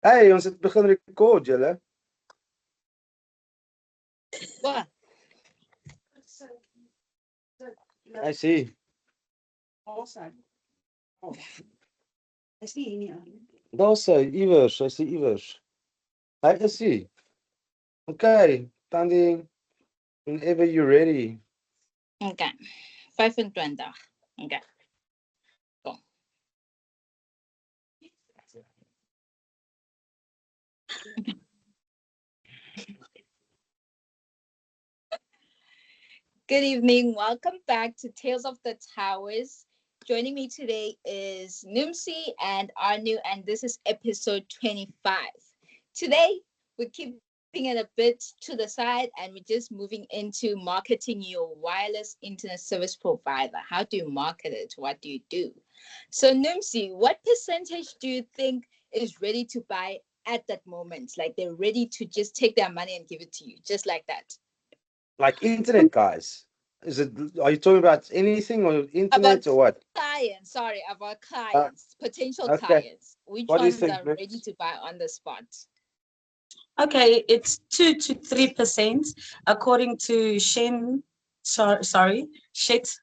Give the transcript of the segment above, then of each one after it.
Hey, ons het begin record, julle. What? I see. Awesome. Oh. I see nie. Daar's hy, iewers, I see iewers. Hy is hy. Okay, Thandi, whenever you're ready. Okay. 25. Okay. Go. Good evening. Welcome back to Tales of the Towers. Joining me today is Noemsie and Arno, and this is episode 25. Today, we're keeping it a bit to the side and we're just moving into marketing your wireless internet service provider. How do you market it? What do you do? So, Noemsie, what percentage do you think is ready to buy at that moment? Like they're ready to just take their money and give it to you, just like that? Like internet guys. Are you talking about anything or internet About or what? clients, sorry, about clients, potential Okay. clients. Which What do you ones think, are Nick? ready to buy on the spot? Okay, it's 2 to 3% according to Shen. Sorry, Shet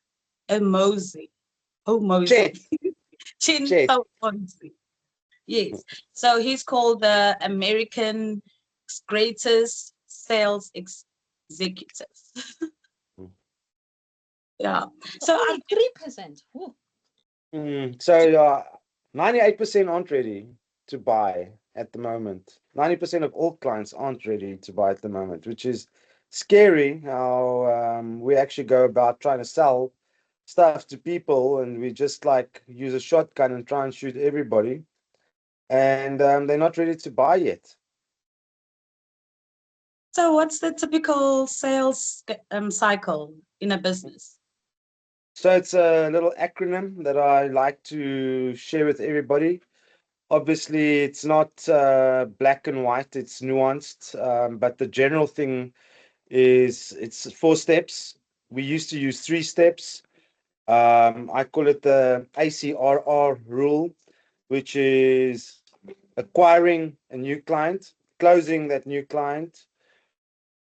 Emozi. Chet. Chin Chet. Omozi. Yes. So he's called the American greatest sales executive. Yeah. So So only 3%. So 98% aren't ready to buy at the moment. 90% of all clients aren't ready to buy at the moment, which is scary how we actually go about trying to sell stuff to people and we just like use a shotgun and try and shoot everybody. And they're not ready to buy yet. So what's the typical sales cycle in a business? So it's a little acronym that I like to share with everybody. Obviously, it's not black and white, it's nuanced, but the general thing is it's 4 steps. We used to use 3 steps. I call it the ACRR rule, which is acquiring a new client, closing that new client,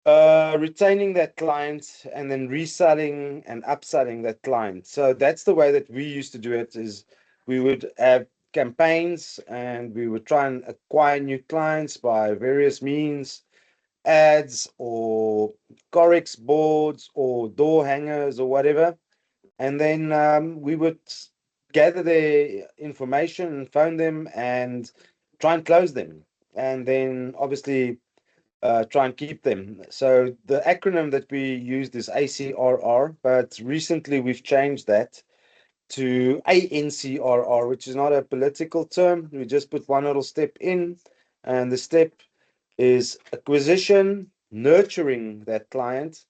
retaining that client, and then reselling and upselling that client. So that's the way that we used to do it. Is we would have campaigns and we would try and acquire new clients by various means, ads or Corex boards or door hangers or whatever. And then we would gather their information and phone them and try and close them. And then obviously try and keep them. So the acronym that we used is ACRR, but recently we've changed that to ANCRR, which is not a political term. We just put one little step in, and the step is acquisition, nurturing that client,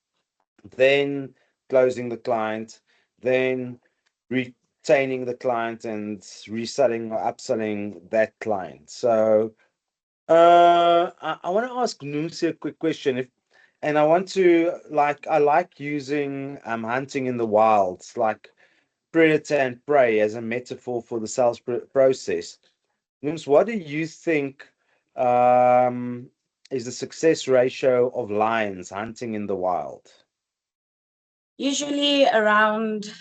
then closing the client, then retaining the client and reselling or upselling that client. So I want to ask Noemsie a quick question. And I want to I like using hunting in the wilds, like predator and prey as a metaphor for the sales process. Nooms, what do you think is the success ratio of lions hunting in the wild? Usually around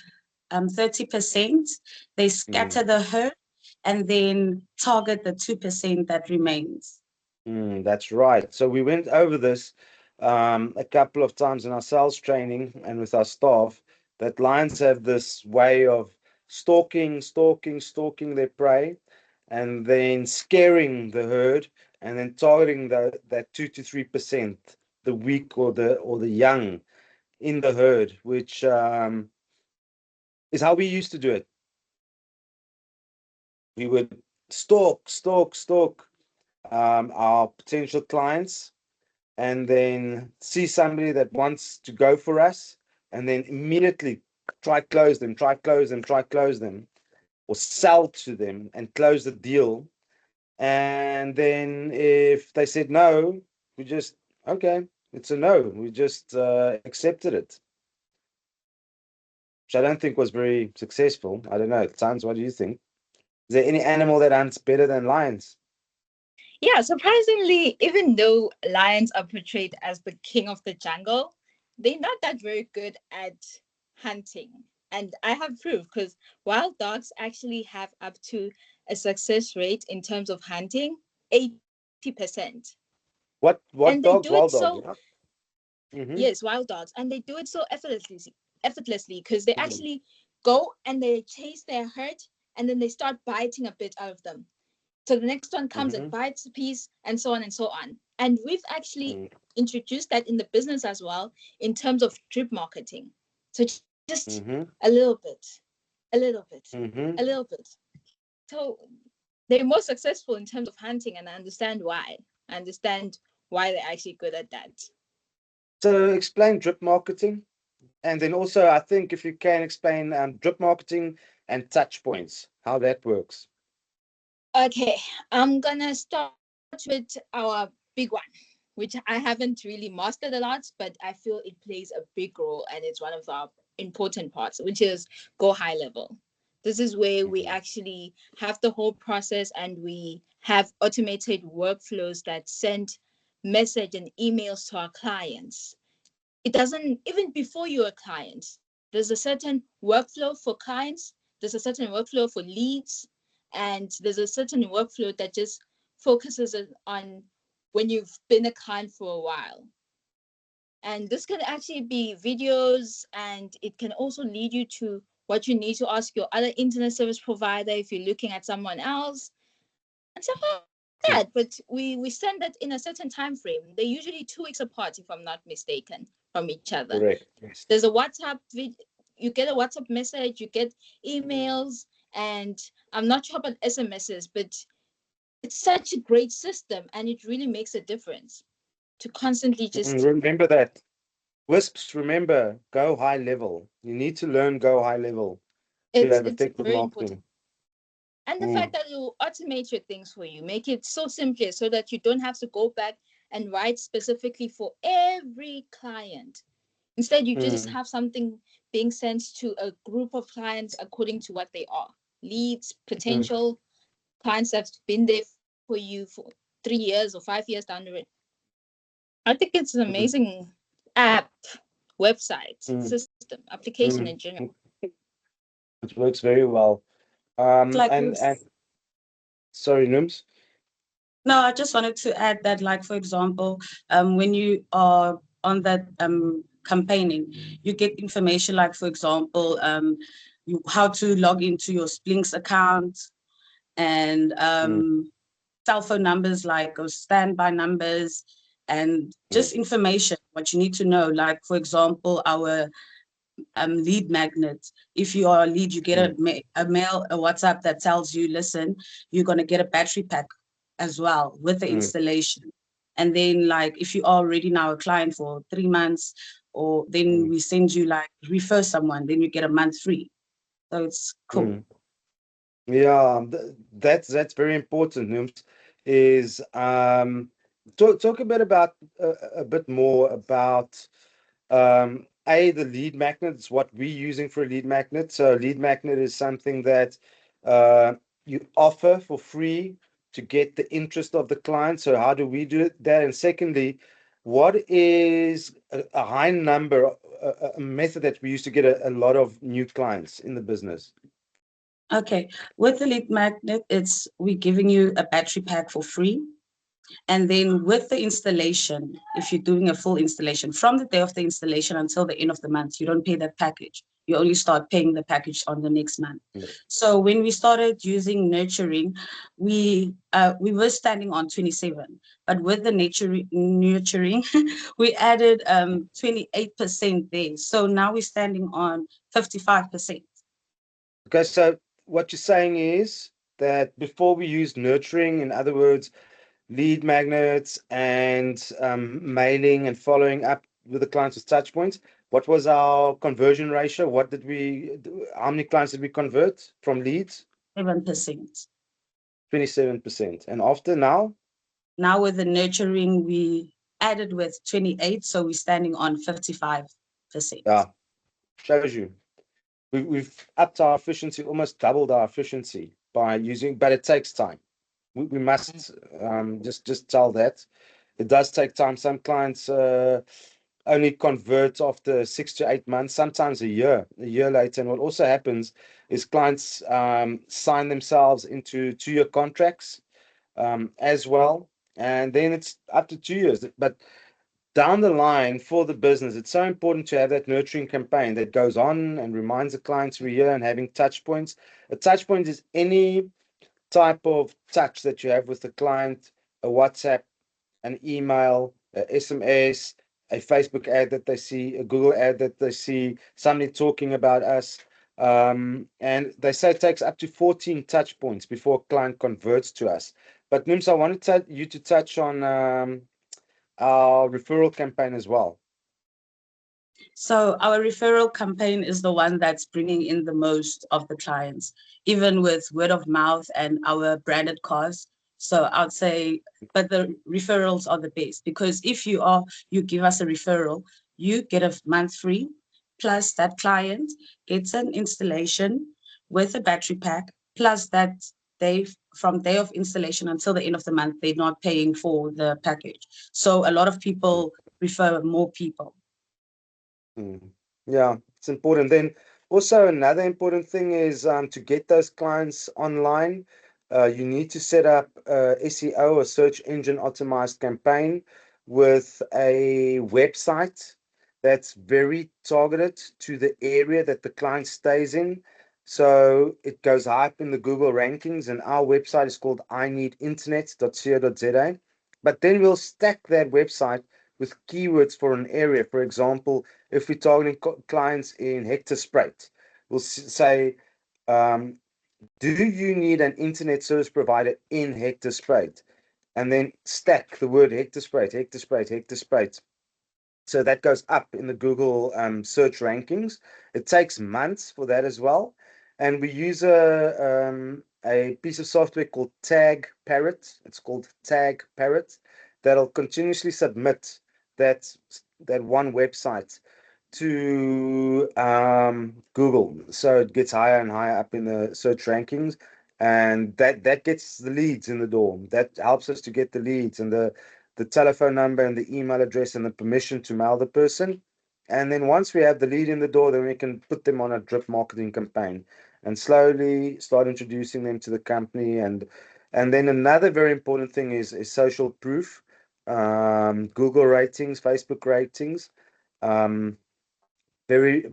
30%. They scatter the herd and then target the 2% that remains. That's right. So we went over this a couple of times in our sales training and with our staff, that lions have this way of stalking their prey and then scaring the herd and then targeting that 2 to 3%, the weak or the young in the herd, which is how we used to do it. We would stalk our potential clients and then see somebody that wants to go for us and then immediately try close them, or sell to them and close the deal. And then if they said no, we just, okay, it's a no. We just accepted it, which I don't think was very successful. I don't know. Tans, what do you think? Is there any animal that hunts better than lions? Yeah, surprisingly, even though lions are portrayed as the king of the jungle, they're not that very good at hunting. And I have proof because wild dogs actually have up to a success rate in terms of hunting, 80%. And they What do dogs? it Wild so, dogs, yeah? Mm-hmm. yes, wild dogs, and they do it so effortlessly because they Mm-hmm. actually go and they chase their herd and then they start biting a bit out of them. So the next one comes and bites a piece, and so on and so on. And we've actually introduced that in the business as well in terms of drip marketing. So just Mm-hmm. a little bit, a little bit, a Mm-hmm. little bit. So they're more successful in terms of hunting, and I understand why. I understand why they're actually good at that. So explain drip marketing. And then also, I think if you can explain drip marketing and touch points, how that works. Okay, I'm gonna start with our big one, which I haven't really mastered a lot, but I feel it plays a big role and it's one of our important parts, which is go high level. This is where we Mm-hmm. actually have the whole process and we have automated workflows that send message and emails to our clients. It doesn't, even before you're a client, there's a certain workflow for clients, there's a certain workflow for leads, and there's a certain workflow that just focuses on when you've been a client for a while. And this can actually be videos, and it can also lead you to what you need to ask your other internet service provider if you're looking at someone else and stuff like that. But we send that in a certain time frame. They're usually 2 weeks apart, if I'm not mistaken, from each other. Correct. Yes. There's a WhatsApp video, you get a WhatsApp message, you get emails, and I'm not sure about SMSs, but it's such a great system and it really makes a difference to constantly just Remember that. WISPs, remember, go high level. You need to learn go high level to have it's effective very important. marketing. And the fact Mm. that you automate your things for you, make it so simple so that you don't have to go back and write specifically for every client. Instead, you just Mm. have something being sent to a group of clients according to what they are: leads, Mm. potential clients that have been there for you for 3 years or 5 years down the road. I think it's an Mm. amazing app, website, Mm. system, application in Mm. general. It works very well. Like And this. sorry, Nums. No, I just wanted to add that, like, for example, when you are on that campaigning, you get information like, for example, how to log into your Splinks account and Mm. cell phone numbers, like, or standby numbers, and Mm. just information, what you need to know. Like, for example, our lead magnet. If you are a lead, you get Mm. a mail, a WhatsApp that tells you, listen, you're going to get a battery pack as well with the Mm. installation. And then, like, if you are already now a client for 3 months, or then Mm. we send you, like, refer someone, then you get a month free. So it's cool. Mm. Yeah, that's very important, Nums. Is talk a bit about a bit more about the lead magnet is what we're using for a lead magnet. So a lead magnet is something that uh, you offer for free to get the interest of the client. So how do we do that? And secondly, what is a high number, a method that we use to get a lot of new clients in the business? Okay, with the lead magnet, it's we're giving you a battery pack for free. And then with the installation, if you're doing a full installation, from the day of the installation until the end of the month, you don't pay that package. You only start paying the package on the next month. Mm. So when we started using nurturing, we were standing on 27, but with the nurturing, we added 28% there. So now we're standing on 55%. Okay, so what you're saying is that before we use nurturing, in other words, lead magnets and mailing and following up with the clients with touch points, what was our conversion ratio? How many clients did we convert from leads? 7%. 27%. And after now, Now with the nurturing, we added with 28, so we're standing on 55%. yeah, shows you. We've upped our efficiency, almost doubled our efficiency by using, but it takes time. we must just tell that it does take time. Some clients only convert after 6 to 8 months, sometimes a year later. And what also happens is clients sign themselves into 2 year contracts as well. And then it's up to 2 years. But down the line for the business, it's so important to have that nurturing campaign that goes on and reminds the clients every year and having touch points. A touch point is any type of touch that you have with the client, a WhatsApp, an email, a SMS, a Facebook ad that they see, a Google ad that they see, somebody talking about us. And they say it takes up to 14 touch points before a client converts to us. But Nims, I wanted you to touch on our referral campaign as well. So our referral campaign is the one that's bringing in the most of the clients, even with word of mouth and our branded cars. So I'd say, but the referrals are the best, because if you give us a referral, you get a month free, plus that client gets an installation with a battery pack, plus that they from day of installation until the end of the month, they're not paying for the package. So a lot of people refer more people. Yeah, it's important. Then also another important thing is to get those clients online, you need to set up a SEO, a search engine optimized campaign with a website that's very targeted to the area that the client stays in. So it goes high up in the Google rankings, and our website is called ineedinternet.co.za. But then we'll stack that website with keywords for an area. For example, if we're targeting clients in Hectorspruit, we'll say, do you need an internet service provider in Hectorspruit? And then stack the word Hectorspruit, Hectorspruit, Hectorspruit. So that goes up in the Google search rankings. It takes months for that as well. And we use a piece of software called Tag Parrot. It's called Tag Parrot, that'll continuously submit that one website to Google. So it gets higher and higher up in the search rankings. And that gets the leads in the door. That helps us to get the leads and the telephone number and the email address and the permission to mail the person. And then once we have the lead in the door, then we can put them on a drip marketing campaign and slowly start introducing them to the company. And then another very important thing is social proof, Google ratings, Facebook ratings. Um,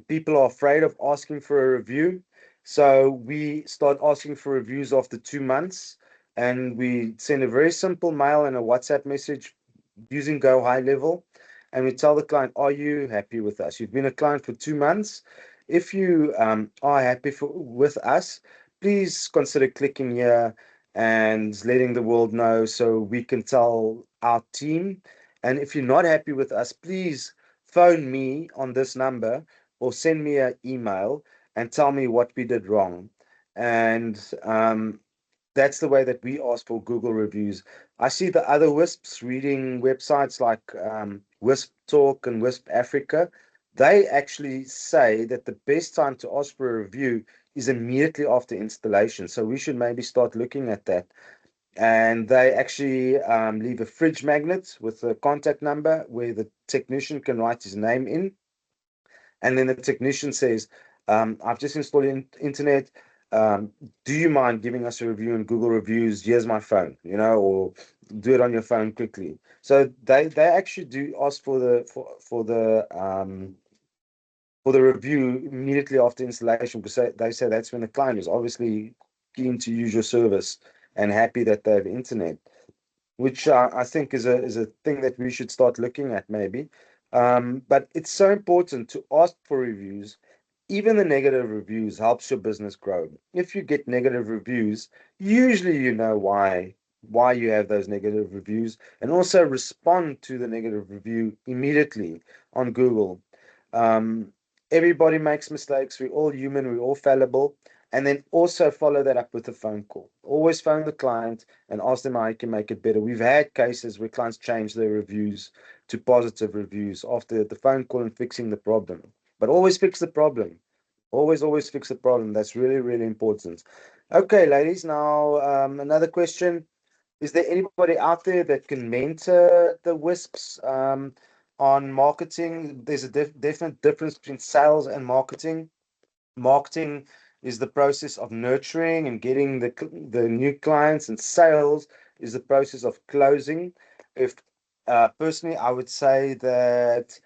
People are afraid of asking for a review, so we start asking for reviews after 2 months, and we send a very simple mail and a WhatsApp message using Go High Level, and we tell the client, are you happy with us? You've been a client for 2 months. If you are happy with us, please consider clicking here and letting the world know so we can tell our team. And if you're not happy with us, please phone me on this number or send me an email and tell me what we did wrong. And that's the way that we ask for Google reviews. I see the other WISPs reading websites like WISP Talk and WISP Africa. They actually say that the best time to ask for a review is immediately after installation. So we should maybe start looking at that. And they actually leave a fridge magnet with a contact number where the technician can write his name in. And then the technician says, I've just installed internet. Um, do you mind giving us a review in Google Reviews? Here's my phone, or do it on your phone quickly. So they actually do ask for the review immediately after installation, because they say that's when the client is obviously keen to use your service and happy that they have internet, which I think is a thing that we should start looking at maybe. But it's so important to ask for reviews. Even the negative reviews helps your business grow. If you get negative reviews, usually you know why you have those negative reviews, and also respond to the negative review immediately on Google. Um, Everybody makes mistakes. We're all human. We're all fallible. And then also follow that up with a phone call. Always phone the client and ask them how you can make it better. We've had cases where clients change their reviews to positive reviews after the phone call and fixing the problem. But always fix the problem. Always fix the problem. That's really, really important. Okay, ladies. Now, another question. Is there anybody out there that can mentor the WISPs on marketing? There's a definite difference between sales and marketing. Marketing is the process of nurturing and getting the new clients, and sales is the process of closing. If personally, I would say that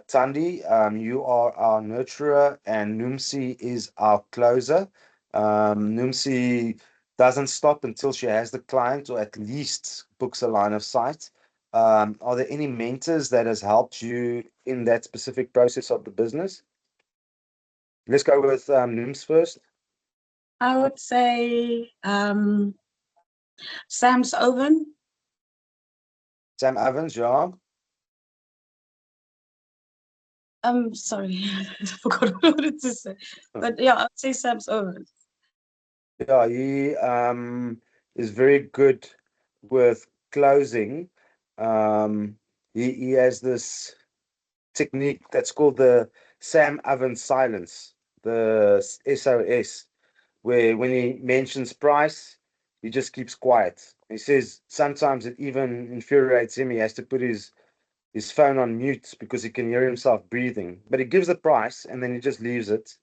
Thandi, you are our nurturer, and Noemsie is our closer. Noemsie doesn't stop until she has the client, or at least books a line of sight. Are there any mentors that has helped you in that specific process of the business? Let's go with Nooms first. I would say Sam's Oven. Sam Evans, yeah. Sorry, I forgot what I wanted to say. But yeah, I'd say Sam's Oven. Yeah, he is very good with closing. He has this technique that's called the Sam Evans silence, the SOS, where when he mentions price, he just keeps quiet. He says sometimes it even infuriates him. He has to put his phone on mute because he can hear himself breathing. But he gives the price and then he just leaves it.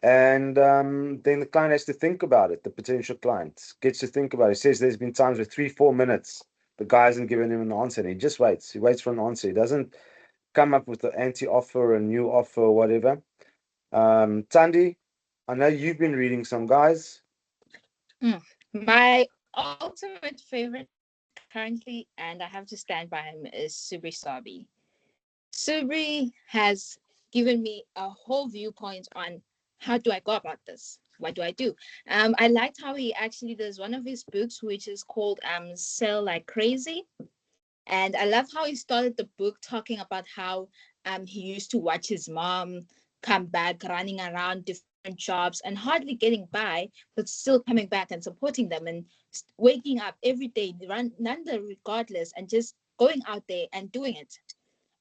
And then the client has to think about it. The potential client gets to think about it. He says there's been times where 3, 4 minutes the guy hasn't given him an answer, and he just waits. He waits for an answer. He doesn't come up with an anti-offer, a new offer, or whatever. Thandi, I know you've been reading some guys. My ultimate favorite currently, and I have to stand by him, is Subri Sabi. Subri has given me a whole viewpoint on how do I go about this? What do I do? I liked how he actually does one of his books, which is called Sell Like Crazy. And I love how he started the book talking about how he used to watch his mom come back running around different jobs and hardly getting by, but still coming back and supporting them and waking up every day, none regardless, and just going out there and doing it.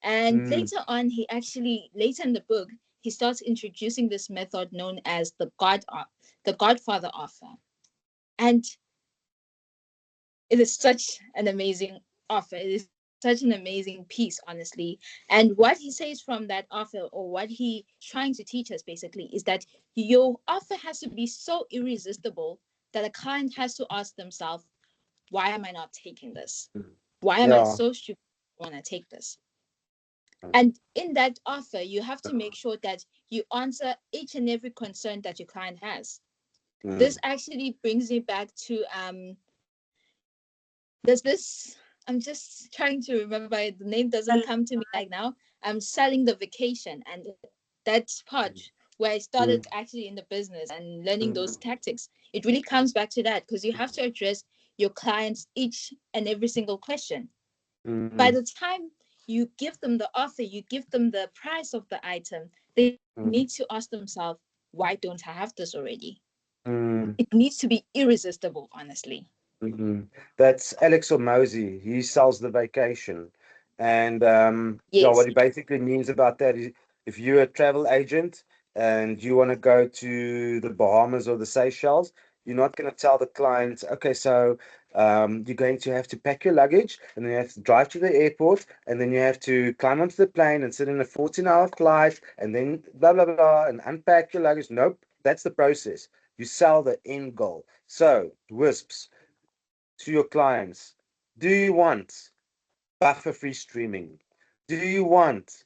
And Mm, later on, later in the book, he starts introducing this method known as the Godfather offer. And it is such an amazing offer. It is such an amazing piece, honestly. And what he says from that offer, or what he trying to teach us basically, is that your offer has to be so irresistible that a client has to ask themselves, why am I not taking this? Why am I yeah. so stupid I want to take this? And in that offer, you have to make sure that you answer each and every concern that your client has. This Mm, actually brings me back to there's this, I'm just trying to remember it. The name doesn't come to me right now. I'm selling the vacation, and that's part where I started mm, actually in the business and learning mm, those tactics. It really comes back to that because you have to address your clients each and every single question. By mm, the time you give them the offer, you give them the price of the item, they need to mm, ask themselves, why don't I have this already? mm. It needs to be irresistible, honestly. Mhm. That's Alex Mosey. He sells the vacation. And yeah, what Yes. he basically means about that is if you're a travel agent and you want to go to the Bahamas or the Seychelles, you're not going to tell the client, okay, so you're going to have to pack your luggage and then you have to drive to the airport and then you have to climb onto the plane and sit in a 14-hour flight and then blah, blah, blah, and unpack your luggage. Nope, that's the process. You sell the end goal. So, WISPs to your clients. Do you want buffer free streaming? Do you want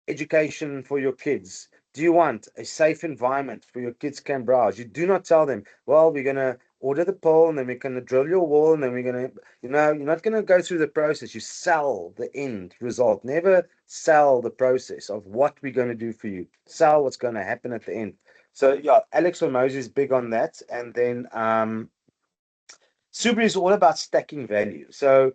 education for your kids? Do you want a safe environment for your kids can browse? You do not tell them, well, we're going to order the pole and then we're going to drill your wall and then we're going to, you're not going to go through the process. You sell the end result. Never sell the process of what we're going to do for you. Sell what's going to happen at the end. So yeah, Alex Hormozy is big on that. And then Subaru is all about stacking value. So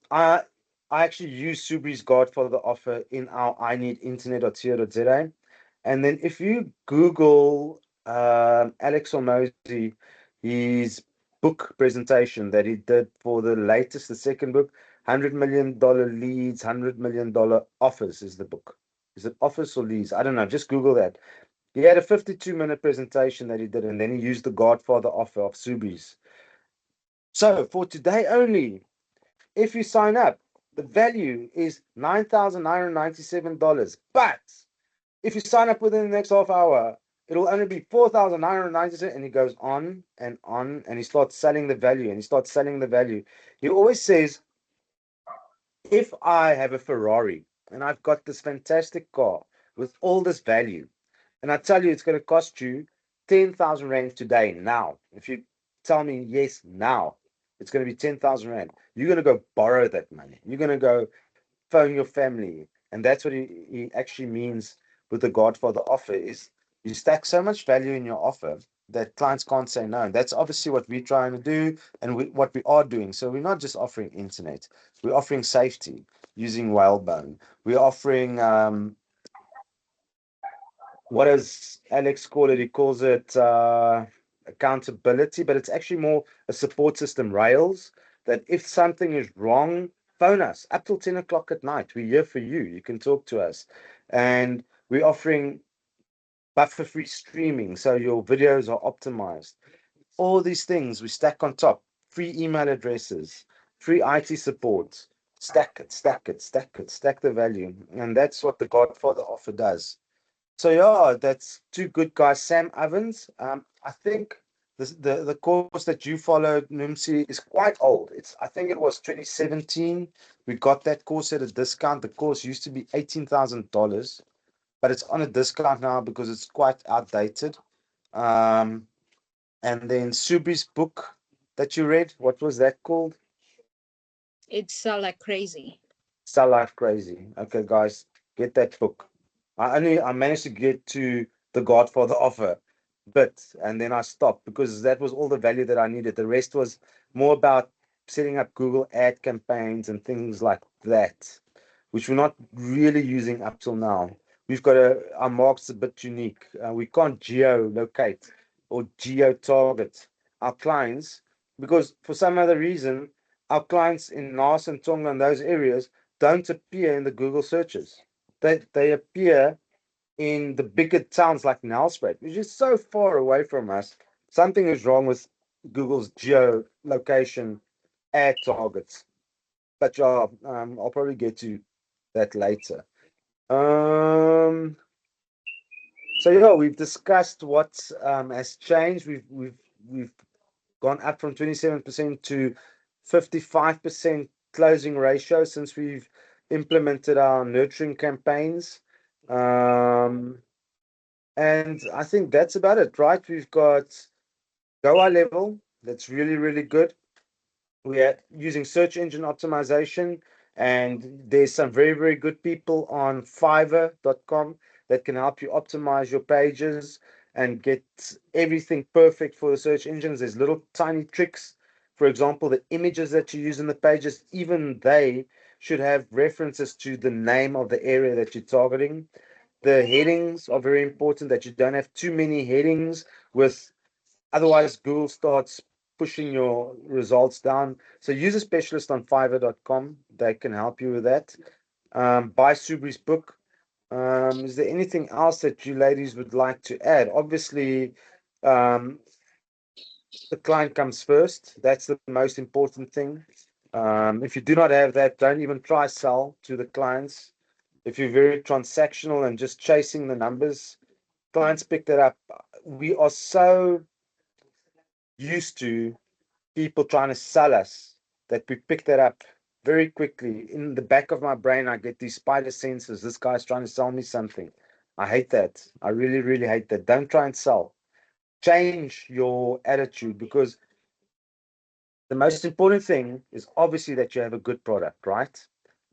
I I actually use Subri's Godfather offer in our I need internet.co.za. And then if you Google Alex Hormozy, his book presentation that he did for the latest, the second book, $100 million leads, $100 million offers is the book. Is it offers or leads? I don't know. Just Google that. He had a 52-minute presentation that he did, and then he used the Godfather offer of Subri's. So for today only, if you sign up, the value is $9,997. But if you sign up within the next half hour, it'll only be 4,997. And he goes on, and he starts selling the value, and he starts selling the value. He always says, if I have a Ferrari and I've got this fantastic car with all this value, and I tell you it's going to cost you 10,000 Rand today, now. If you tell me yes, now, it's going to be 10,000 Rand. You're going to go borrow that money. You're going to go phone your family. And that's what he actually means with the Godfather offer is you stack so much value in your offer that clients can't say no. And that's obviously what we're trying to do and what we are doing. So we're not just offering internet, we're offering safety using whalebone. We're offering what does Alex call it? He calls it accountability, but it's actually more a support system, Rails, that if something is wrong, phone us up till 10 o'clock at night. We're here for you. You can talk to us. And we're offering buffer free streaming, so your videos are optimized. All these things we stack on top, free email addresses, free IT support. Stack it, stack it, stack it, stack the value. And that's what the Godfather offer does. So yeah, that's two good guys. Sam Ovens. I think the course that you followed, Noemsie, is quite old. I think it was 2017. We got that course at a discount. The course used to be $18,000, but it's on a discount now because it's quite outdated. Um, and then Subi's book that you read, what was that called? It's like crazy. Sell Like Crazy. Okay, guys, get that book. I managed to get to the Godfather offer bit, and then I stopped because that was all the value that I needed. The rest was more about setting up Google ad campaigns and things like that, which we're not really using up till now. We've got our market's a bit unique. We can't geolocate or geo target our clients because for some other reason, our clients in Naas and Tonga and those areas don't appear in the Google searches. They appear in the bigger towns like Nelspruit, which is so far away from us. Something is wrong with Google's geolocation ad targets. But yeah, I'll probably get to that later. Um, so yeah, we've discussed what has changed. We've gone up from 27% to 55% closing ratio since we've implemented our nurturing campaigns. Um, and I think that's about it, right? We've got Go Eye Level, that's really, really good. We are using search engine optimization, and there's some very, very good people on fiverr.com that can help you optimize your pages and get everything perfect for the search engines. There's little tiny tricks. For example, the images that you use in the pages, even they should have references to the name of the area that you're targeting. The headings are very important, that you don't have too many headings with otherwise Google starts pushing your results down. So use a specialist on fiverr.com. They can help you with that. Buy Subri's book. Is there anything else that you ladies would like to add? Obviously, um, the client comes first. That's the most important thing. If you do not have that, don't even try sell to the clients. If you're very transactional and just chasing the numbers, clients pick that up. We are so used to people trying to sell us that we pick that up very quickly. In the back of my brain, I get these spider senses. This guy's trying to sell me something. I hate that. I really, really hate that. Don't try and sell. Change your attitude because the most important thing is obviously that you have a good product, right?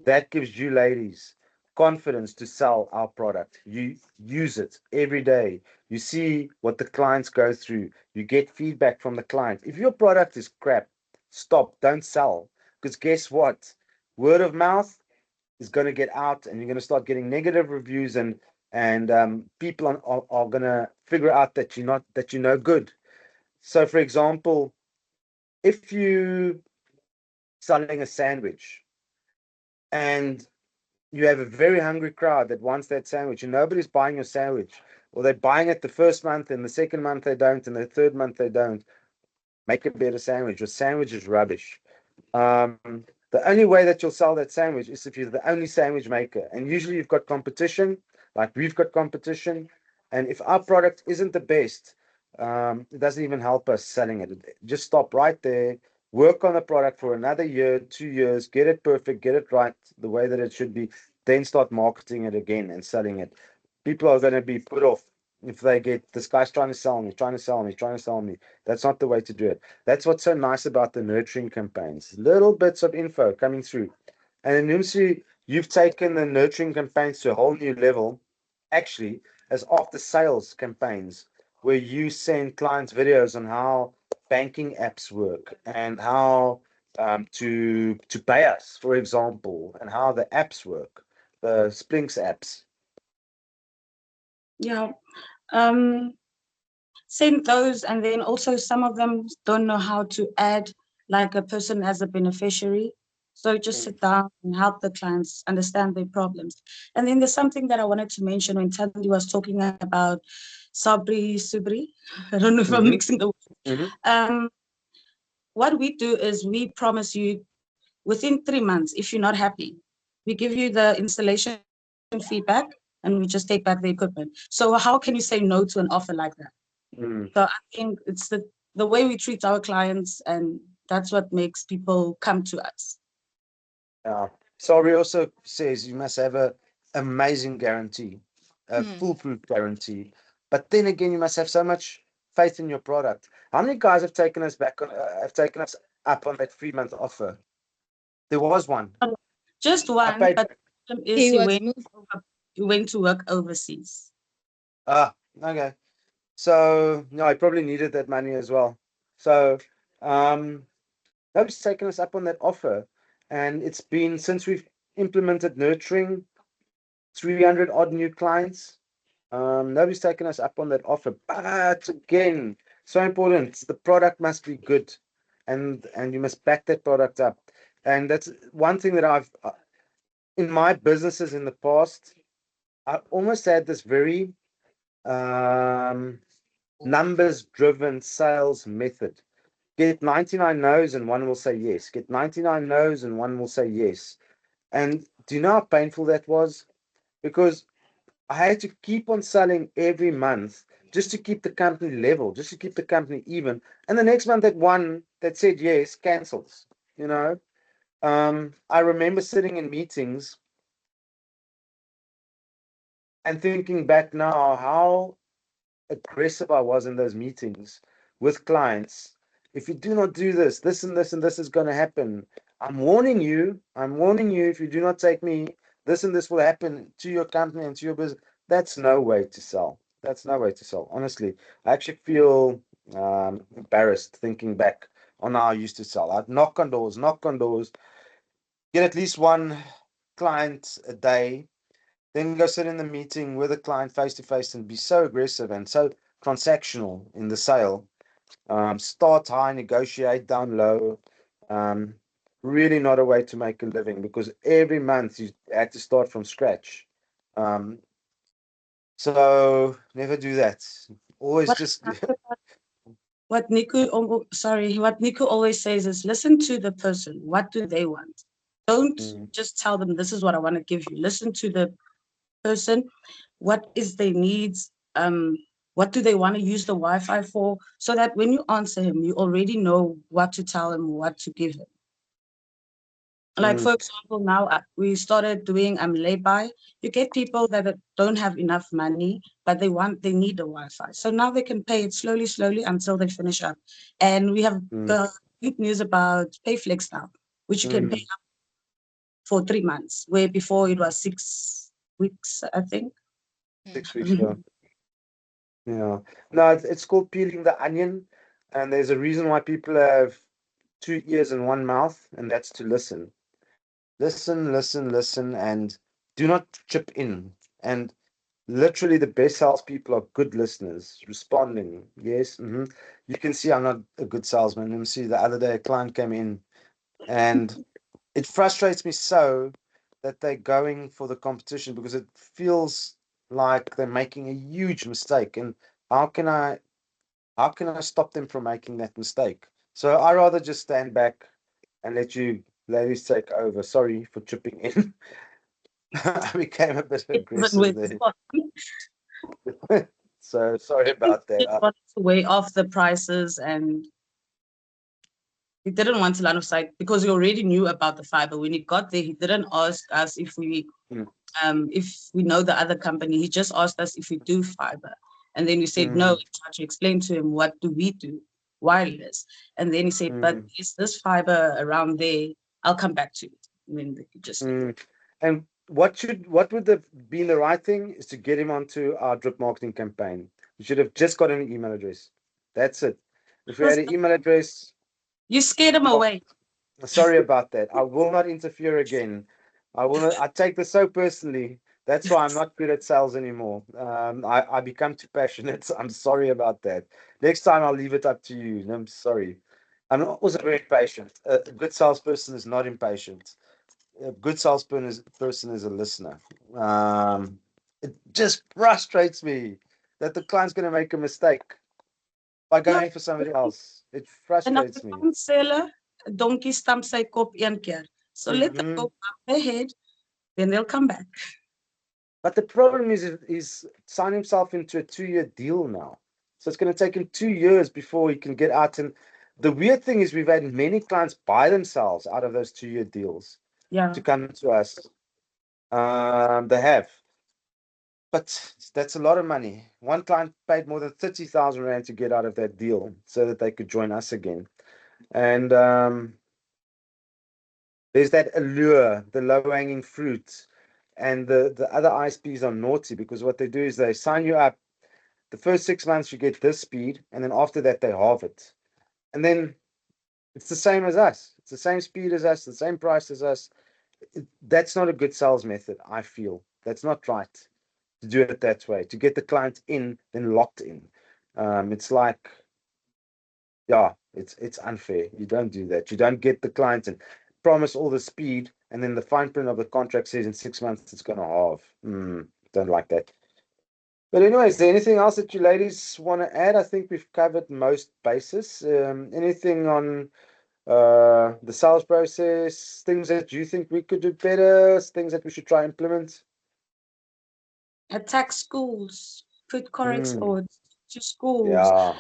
That gives you ladies confidence to sell our product. You use it every day. You see what the clients go through. You get feedback from the client. If your product is crap, stop, don't sell. Because guess what? Word of mouth is going to get out and you're going to start getting negative reviews and people are going to figure out that you're no good. So for example, if you selling a sandwich and you have a very hungry crowd that wants that sandwich and nobody's buying your sandwich, or they're buying it the first month and the second month they don't and the third month they don't, make a better sandwich. Your sandwich is rubbish. The only way that you'll sell that sandwich is if you're the only sandwich maker. And usually you've got competition, like we've got competition. And if our product isn't the best, it doesn't even help us selling it. Just stop right there, work on the product for another year, 2 years, get it perfect, get it right the way that it should be, then start marketing it again and selling it. People are going to be put off if they get this guy's trying to sell me, trying to sell me, trying to sell me. That's not the way to do it. That's what's so nice about the nurturing campaigns. Little bits of info coming through. And in Noemsie, you've taken the nurturing campaigns to a whole new level, actually, as after sales campaigns, where you send clients videos on how banking apps work and how to pay us, for example, and how the apps work, the Splinks apps. Yeah. Um, Send those, and then also some of them don't know how to add like a person as a beneficiary. So just Mm. sit down and help the clients understand their problems. And then there's something that I wanted to mention when Thandi was talking about Sabri Subri. I don't know if I'm Mm-hmm. mixing the words. Mm-hmm. What we do is we promise you within 3 months, if you're not happy, we give you the installation feedback and we just take back the equipment. So how can you say no to an offer like that? Mm. So I think it's the way we treat our clients, and that's what makes people come to us. Sorry also says you must have a amazing guarantee, a Mm. foolproof guarantee. But then again, you must have so much faith in your product. How many guys have taken us back on, have taken us up on that 3 month offer? There was one. Just I one, paid. but the problem is He was moved. he went to work overseas. Ah, okay. So no, I probably needed that money as well. So um, nobody's taken us up on that offer, and it's been since we've implemented nurturing 300 odd new clients. Nobody's taken us up on that offer. But again, so important. The product must be good, and you must back that product up. And that's one thing that I've in my businesses in the past. I almost had this very um, numbers-driven sales method. Get 99 no's and one will say yes. Get 99 no's and one will say yes. And do you know how painful that was? Because I had to keep on selling every month just to keep the company level, just to keep the company even. And the next month, that one that said yes cancels. You know, I remember sitting in meetings and thinking back now how aggressive I was in those meetings with clients. If you do not do this, this and this and this is going to happen. I'm warning you. I'm warning you. If you do not take me, this and this will happen to your company and to your business. That's no way to sell. That's no way to sell. Honestly, I actually feel embarrassed thinking back on how I used to sell. I'd knock on doors, get at least one client a day, then go sit in the meeting with the client face to face and be so aggressive and so transactional in the sale. Start high, negotiate down low. Um, Really not a way to make a living because every month you had to start from scratch. Um, so never do that. Always What just what Niku always says is listen to the person. What do they want? Don't Mm, just tell them this is what I want to give you. Listen to the person. What is their needs? What do they want to use the Wi-Fi for? So that when you answer him, you already know what to tell him, what to give him. Like mm, for example, now we started doing lay-by. You get people that don't have enough money, but they need the Wi-Fi. So now they can pay it slowly until they finish up. And we have mm, good news about Payflex now, which you can pay mm. up for 3 months, where before it was 6 weeks, I think. 6 weeks, yeah. Yeah. No, it's called peeling the onion, and there's a reason why people have two ears and one mouth, and that's to listen. Listen, listen, listen, and do not chip in. And literally, the best salespeople are good listeners, responding. Yes, you can see I'm not a good salesman. Let me see. The other day, a client came in, and it frustrates me so that they're going for the competition because it feels like they're making a huge mistake. And how can I how can I stop them from making that mistake? So I rather just stand back and let you ladies take over. Sorry for chipping in. I became a bit Even aggressive with there. So sorry he about that. just wanted to weigh off the prices, and he didn't want to line of sight because he already knew about the fiber. When he got there, he didn't ask us Mm, if we know the other company. He just asked us if we do fiber. And then we said no, mm, and tried to explain to him what do we do, wireless. And then he said, but mm, is this fiber around there? I'll come back to it. And then he just leave it. mm. And what would have been the right thing is to get him onto our drip marketing campaign. We should have just got an email address. That's it. If we had an email address, You scared him oh, away. sorry about that. I will not interfere again. I will not. I take this so personally. That's why I'm not good at sales anymore. I become too passionate. I'm sorry about that. Next time I'll leave it up to you. I'm sorry. I'm also very patient. A good salesperson is not impatient. A good salesperson is a listener. It just frustrates me that the client's going to make a mistake by No, going for somebody else. It en dan frustrates me. sê hulle, 'n donkie stamp sy kop een keer. So let them Mhm. go ahead, then they'll come back. But the problem is, he's signed himself into a 2-year deal now. So it's going to take him 2 years before he can get out. And the weird thing is, we've had many clients buy themselves out of those 2-year deals Yeah. to come to us. They have. But that's a lot of money. One client paid more than 30,000 Rand to get out of that deal so that they could join us again. And there's that allure, the low hanging fruit. And the other ISPs are naughty because what they do is they sign you up. The first 6 months, you get this speed. And then after that, they halve it. And then it's the same as us. It's the same speed as us, the same price as us. That's not a good sales method, I feel. That's not right to do it that way, to get the client in, then locked in. It's like, yeah, it's unfair. You don't do that. You don't get the client and promise all the speed, and then the fine print of the contract says in 6 months it's going to halve. Don't like that. But anyway, is there anything else that you ladies want to add? I think we've covered most bases. Anything on the sales process, things that you think we could do better, things that we should try implement? Attack schools, put core Mm, exports to schools, yeah.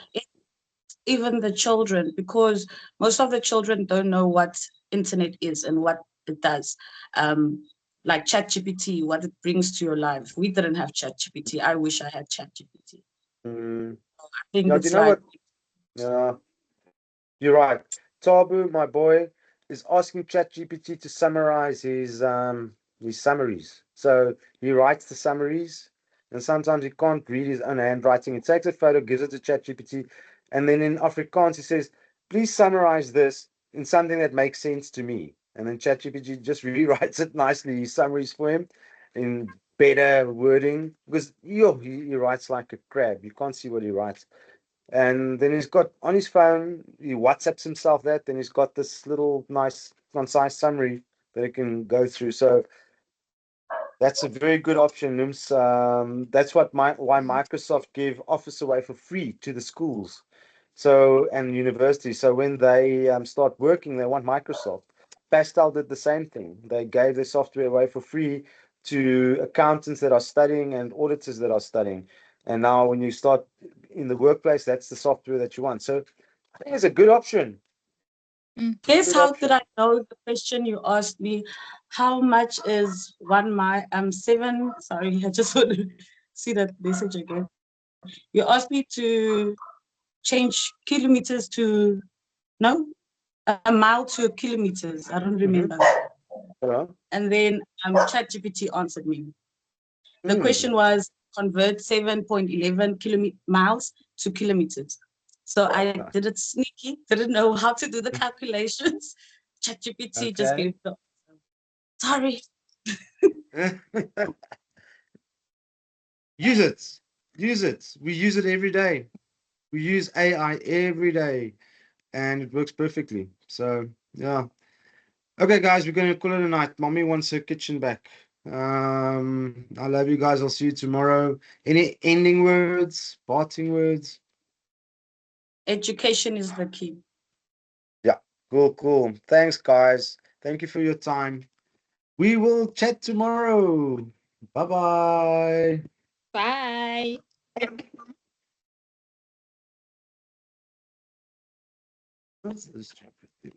even the children, because most of the children don't know what internet is and what it does. Like ChatGPT, what it brings to your life. We didn't have ChatGPT. I wish I had ChatGPT. Mm, I think yeah, do you it's know like what? Yeah. You're right. Tabu, my boy, is asking ChatGPT to summarize his summaries. So he writes the summaries, and sometimes he can't read his own handwriting. He takes a photo, gives it to ChatGPT, and then in Afrikaans he says, "Please summarize this in something that makes sense to me." And then ChatGPT just rewrites it nicely, his summaries for him in better wording because he writes like a crab. You can't see what he writes. And then he's got on his phone, he WhatsApps himself that. Then he's got this little nice, concise summary that he can go through. So that's a very good option, Nims. That's why Microsoft gave Office away for free to the schools, so and universities. So when they start working, they want Microsoft. Pastel did the same thing. They gave their software away for free to accountants that are studying and auditors that are studying. And now, when you start in the workplace, that's the software that you want. So I think it's a good option. Mm. Guess Good how did option. I know the question you asked me? How much is 1 mile? 7. Sorry, I just want to see that message again. You asked me to change kilometers to no, a mile to kilometers. I don't Mm-hmm. remember. Yeah. And then ChatGPT answered me. The Mm. question was convert 7.11 miles to kilometers. So I Nice. did it sneaky, didn't know how to do the calculations. ChatGPT just Okay. gave the sorry. Use it. Use it. We use it every day. We use AI every day, and it works perfectly. So yeah. Okay, guys, we're gonna call it a night. Mommy wants her kitchen back. I love you guys. I'll see you tomorrow. Any ending words, parting words? Education is the key. Cool, cool. Thanks, guys. Thank you for your time. We will chat tomorrow. Bye bye. Bye. What's this stupid thing?